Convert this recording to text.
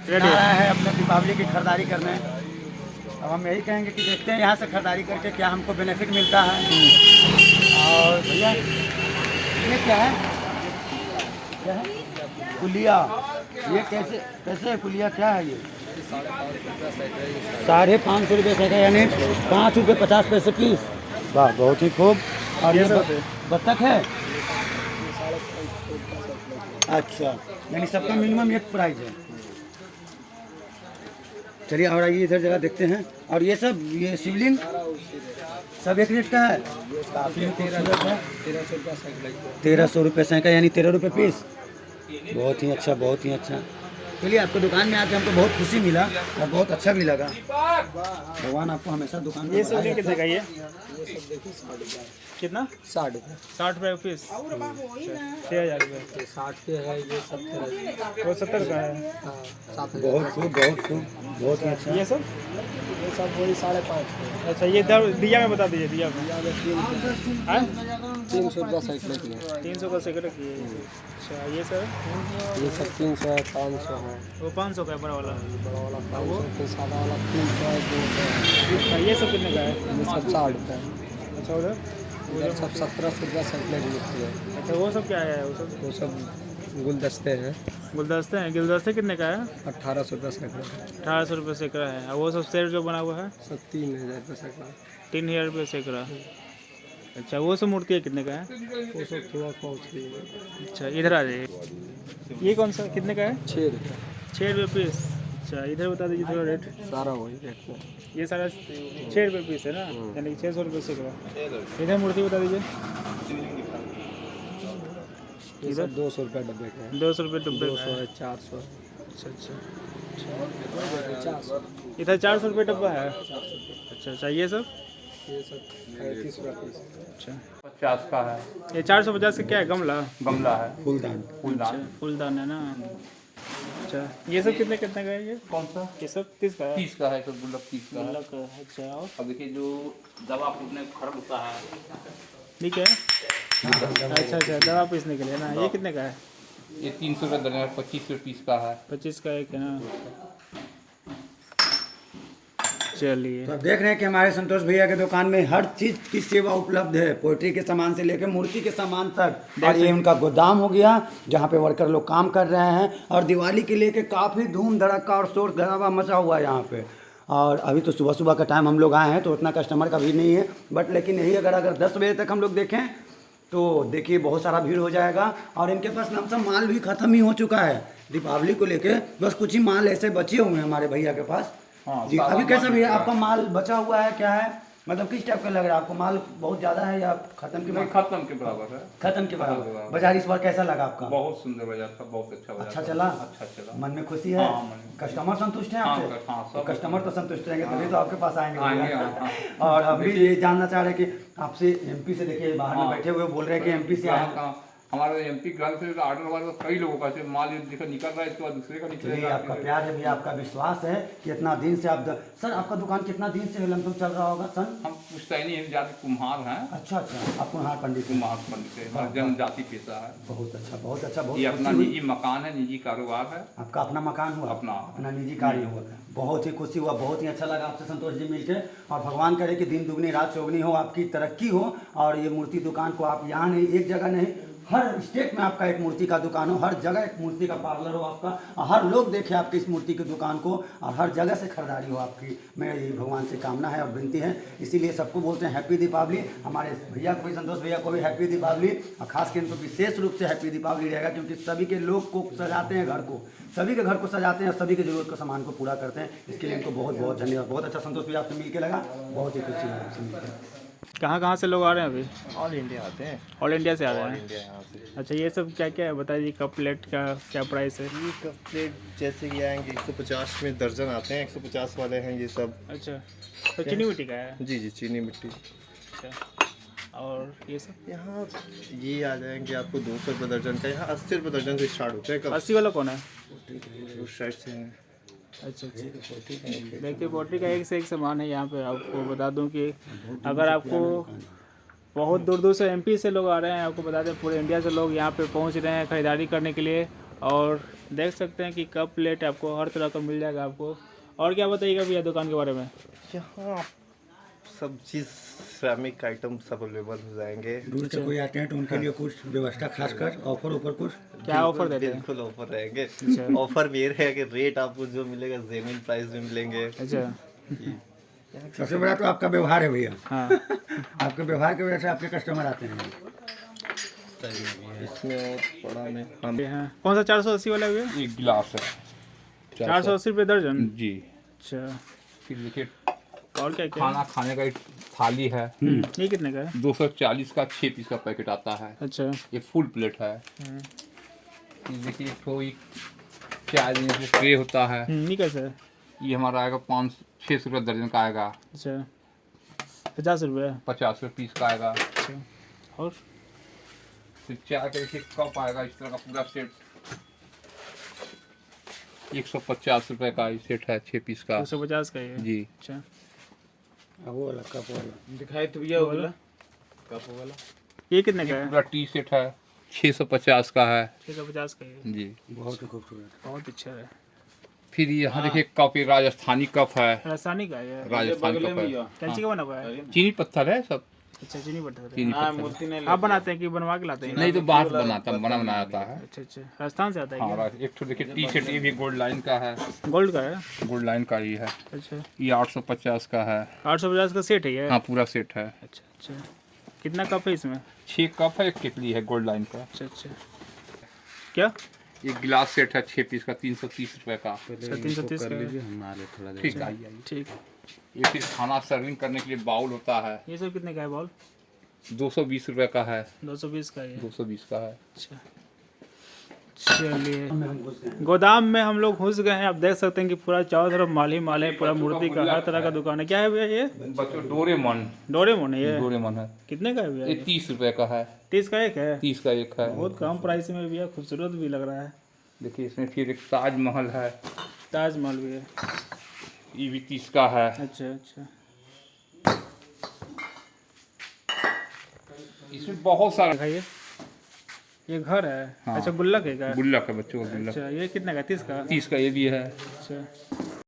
Ready आ रहा है अपने दीपावली की खरीदारी करने। अब हम यही कहेंगे कि देखते हैं यहाँ से खरीदारी करके क्या हमको बेनिफिट मिलता है। और भैया ये क्या है? क्या है? पुलिया। ये कैसे कैसे है पुलिया, क्या है ये? 550 रुपये सैकड़ा, यानी 5 रुपये 50 पैसे पीस। वाह, बहुत ही खूब। और ये बत्तख है? अच्छा, यानी सबका मिनिमम एक प्राइस है। चलिए और आइए इधर जगह देखते हैं। और ये सब, ये शिवलिंग सब एक रेट का है? काफ़ी खूबसूरत है। 1300 रुपये सैकड़ा, यानी 13 रुपये पीस। बहुत ही अच्छा, बहुत ही अच्छा। चलिए, आपको दुकान में आके हमको बहुत खुशी मिला और बहुत अच्छा भी लगा। भगवान आपको हमेशा दुकान में ये शिवलिंग कितने का? ये कितना? 60 60 रुपये पीस। 6000 रुपये। 60 के है ये सब। वो 70 का है। बहुत खूब, बहुत खूब, बहुत ही अच्छा। ये सब वही 5.5। अच्छा, ये दिया में बता दीजिए। दिया में 300 रुपया साइकिल की है। 300 का सैकड़ा की है। अच्छा, ये सर ये सब 300 है, 500 है। वो 500 का है बड़ा वाला। बड़ा वाला 500, सादा वाला 300 है, 200 अच्छा, ये सब कितने का है? है। ये सब 60 रुपये। अच्छा, उधर उधर सब 1700 रुपया साइकिल की मिलती है। अच्छा, वो सब क्या है? वो सब गुलदस्ते हैं। गुलदस्ते हैं। गुलदस्ते कितने का है? 1800 रुपया साइकिल। 1800 रुपये सैकड़ा है। और वो सब सेट जो बना हुआ है? सब 3000 रुपया साइकिल। 3000 रुपये सैकड़ा। अच्छा, वो सब मूर्ति है कितने का है? वो सब थोड़ा पहुँच रही है। अच्छा, इधर आ जाइए। ये कौन सा कितने का है? 6 रुपये। 6 रुपये पीस। अच्छा, इधर बता दीजिए थोड़ा रेट। सारा वही रेट में। ये सारा 6 रुपये पीस है ना, यानी कि 600 रुपये सैकड़ा। इधर मूर्ति बता दीजिए। ये सब 200 रुपया डब्बे के हैं। 200 रुपये डब्बे का 200 है। है, 400 है। अच्छा अच्छा। 400। इधर 400 रुपये डब्बा है। अच्छा अच्छा, ये सब? ये सब 35 रुपया पीस। अच्छा, 50 का है। ये 450 का क्या है? गमला? गमला है। फूलदान। फूलदान। फूलदान है ना। अच्छा, ये सब कितने कितने का है? ये कौन सा? ये सब 30 का है। 30 का है, तो गुल्लक 30 का है। गमला का है। अच्छा, और अब देखिए जो दवा फूटने खर्च होता है, ठीक है। अच्छा अच्छा, दवा पीसने के लिए ना। ये कितने का है? ये 300 रुपये दर्जन है, 25 रुपये पीस का है। 25 का एक है ना। चलिए, तो अब देख रहे हैं कि हमारे संतोष भैया के दुकान में हर चीज़ की सेवा उपलब्ध है, पोल्ट्री के सामान से लेकर मूर्ति के सामान तक। और ये उनका गोदाम हो गया जहाँ पे वर्कर लोग काम कर रहे हैं। और दिवाली के लेके काफ़ी धूम धड़का और शोर शराबा मचा हुआ है यहाँ पे। और अभी तो सुबह सुबह का टाइम हम लोग आए हैं तो उतना कस्टमर का भी नहीं है, बट लेकिन यही अगर 10 बजे तक हम लोग देखें तो देखिए बहुत सारा भीड़ हो जाएगा। और इनके पास लमसम माल भी ख़त्म ही हो चुका है दीपावली को लेके। बस कुछ ही माल ऐसे बचे हुए हैं हमारे भैया के पास। हाँ, जी, अभी कैसा भैया आपका माल बचा हुआ है, क्या है? मतलब किस टाइप का लग रहा है आपको? माल बहुत ज़्यादा है या खत्म के नहीं, बाद? खत्म के बराबर है। खत्म के खत्म के बाद। बराबर। बाजार इस बार कैसा लगा आपका? बहुत सुंदर बाजार था, बहुत अच्छा बाजार अच्छा था। चला? अच्छा चला। मन में खुशी है? हाँ, मन में। कस्टमर संतुष्ट हैं हाँ, आपसे? हाँ, तो सब। कस्टमर तो संतुष्ट रहेंगे तभी तो आपके पास आएंगे आएंगे, भैया। हाँ, और अभी ये जानना चाह रहे हैं कि आपसे एमपी से, देखिए बाहर में हाँ। बैठे हुए बोल रहे हैं कि एमपी से आए हैं। हमारे एमपी घर से ऑर्डर हमारे पास कई लोगों का से माल देखो निकल रहा है, इसके बाद दूसरे का चलिए, निकलेगा। आपका प्यार है भैया, आपका विश्वास है कि इतना दिन से आप सर आपका दुकान कितना दिन से लमसम चल रहा होगा सन? हम पूछता ही नहीं है, जाते कुम्हार हैं। अच्छा अच्छा, आप कुम्हार पंडित हैं। कुम्हार पंडित है, हमारा जनजाति पेशा है। बहुत अच्छा, बहुत अच्छा, बहुत ये अपना खुशी हुई। निजी मकान है, निजी कारोबार है। आपका अपना मकान हुआ? अपना निजी कार्य हुआ। बहुत ही खुशी हुआ, बहुत ही अच्छा लगा आपसे संतोष जी मिलके। और भगवान करे कि दिन दुगनी रात चौगनी हो, आपकी तरक्की हो। और ये मूर्ति दुकान को आप यहाँ नहीं, एक जगह नहीं, हर स्टेट में आपका एक मूर्ति का दुकान हो, हर जगह एक मूर्ति का पार्लर हो आपका, और हर लोग देखे आपकी इस मूर्ति की दुकान को, और हर जगह से खरीदारी हो आपकी। मेरा यही भगवान से कामना है और विनती है। इसीलिए सबको बोलते हैं हैप्पी दीपावली। हमारे भैया को भी, संतोष भैया को भी हैप्पी दीपावली। और खास कर इनको विशेष रूप से हैप्पी दीपावली रहेगा, क्योंकि सभी के लोग को सजाते हैं, घर को, सभी के घर को सजाते हैं, सभी की जरूरत का सामान को पूरा करते हैं। इसके लिए इनको बहुत बहुत धन्यवाद। बहुत अच्छा संतोष भैया आपसे मिल के लगा, बहुत ही खुशी है आपसे मिलकर। कहाँ कहाँ से लोग आ रहे हैं अभी? ऑल इंडिया आते हैं। ऑल इंडिया से आ रहे ऑल हैं। इंडिया यहाँ से। अच्छा, ये सब क्या क्या है बताइए? कप प्लेट का क्या प्राइस है? ये कप प्लेट जैसे कि आएंगे 150 में दर्जन आते हैं, 150 वाले हैं ये सब। अच्छा, तो चीनी मिट्टी का है? जी जी, चीनी मिट्टी। अच्छा, और ये सब? यहाँ ये आ जाएंगे आपको 200 रुपये दर्जन का। यहाँ 80 रुपये दर्जन से स्टार्ट होते हैं कप। 80 वाला कौन है? उस साइड से हैं। अच्छा अच्छा, देखिए पोल्ट्री का एक से एक सामान है यहाँ पे। आपको बता दूँ कि अगर आपको बहुत दूर दूर से एमपी से लोग आ रहे हैं, आपको बता दें पूरे इंडिया से लोग यहाँ पे पहुँच रहे हैं ख़रीदारी करने के लिए। और देख सकते हैं कि कप प्लेट आपको हर तरह का मिल जाएगा आपको। और क्या बताइएगा भैया दुकान के बारे में? यहाँ सब चीज़ सिरेमिक आइटम सब अवेलेबल हो जाएंगे। दूर से कोई आते हैं तो उनके लिए कुछ व्यवस्था खासकर ऑफर ऊपर कुछ क्या ऑफर देते हैं? बिल्कुल ऑफर रहेंगे। ऑफर ये रहेगा कि रेट आपको जो मिलेगा जेन्युइन प्राइस में मिलेंगे। अच्छा। सबसे बड़ा तो आपका व्यवहार है भैया। हाँ। आपके व्यवहार की वजह से आपके कस्टमर आते हैं। इसमें और बड़ा में हम ये हाँ, कौन सा 480 वाला भैया? एक गिलास है 480 रुपये दर्जन। जी। अच्छा, फिर देखिए और क्या क्या? खाना खाने का एक थाली है, ये कितने का है? 240 का 6 पीस का पैकेट आता है। अच्छा। ये फुल प्लेट है। ये देखिए तो एक चाय देने से ट्रे होता है। ये कैसे है? ये हमारा आएगा 500-600 रुपये दर्जन का आएगा। अच्छा, 50 रुपये। 50 रुपये पीस का आएगा। अच्छा, और फिर चाय का देखिए कप आएगा इस तरह का पूरा सेट, 150 रुपये का ये सेट है 6 पीस का। 250 का ये? जी। अच्छा, वो वाला कप वाला दिखाई तो भैया वो वाला कप वाला। ये कितने का है? पूरा टी सेट है 650 का है। 650 का ये? जी। बहुत ही खूबसूरत। बहुत अच्छा है। फिर यहाँ देखिए कप, एक राजस्थानी कप है। राजस्थानी का है ये? राजस्थानी कप है, कैंची का बना हुआ है? चीनी पत्थर है सब। अच्छा, चीनी पत्थर है। चीनी हाँ पत्थर मूर्ति नहीं आप बनाते हैं कि बनवा के लाते हैं? नहीं तो बाहर बना बनाता है। अच्छा अच्छा, राजस्थान से आता है हाँ, एक तो देखिए टी शर्ट, ये भी गोल्ड लाइन का है। क्या? गोल्ड का है? गोल्ड लाइन का ही है। अच्छा, ये 850 का है। 850 का सेट है ये? हाँ, पूरा सेट है। अच्छा अच्छा, कितना कप है इसमें? 6 कप है, एक केतली है गोल्ड लाइन का। अच्छा अच्छा, क्या? एक गिलास सेट है 6 पीस का 330 रुपये का। अच्छा, 330 का है। हमारे थोड़ा देर ठीक है, आइए। ठीक। ये फिर खाना सर्विंग करने के लिए बाउल होता है, ये सब कितने का है बॉल? 220 रुपये का है। 220 का है? 220 का है। अच्छा, चलिए गोदाम में हम लोग घुस गए हैं। आप देख सकते हैं कि पूरा चारों तरफ माल ही माल है, पूरा मूर्ति का हर तरह का दुकान है। क्या है भैया ये? बच्चों डोरेमोन। डोरेमोन है ये? डोरेमोन है। कितने का है भैया ये ये? 30 रुपये का है। 30 का एक है? 30 का एक है। बहुत कम प्राइस में भैया, खूबसूरत भी लग रहा है। देखिए इसमें फिर एक ताजमहल है, ताजमहल भी है? ये भी 30 का है। अच्छा अच्छा, इसमें बहुत सारा दिखाइए। ये घर है? हाँ। अच्छा, गुल्लक है क्या? गुल्लक है, बच्चों का गुल्लक। अच्छा, ये कितने का? 30 का? 30 का ये भी है। अच्छा,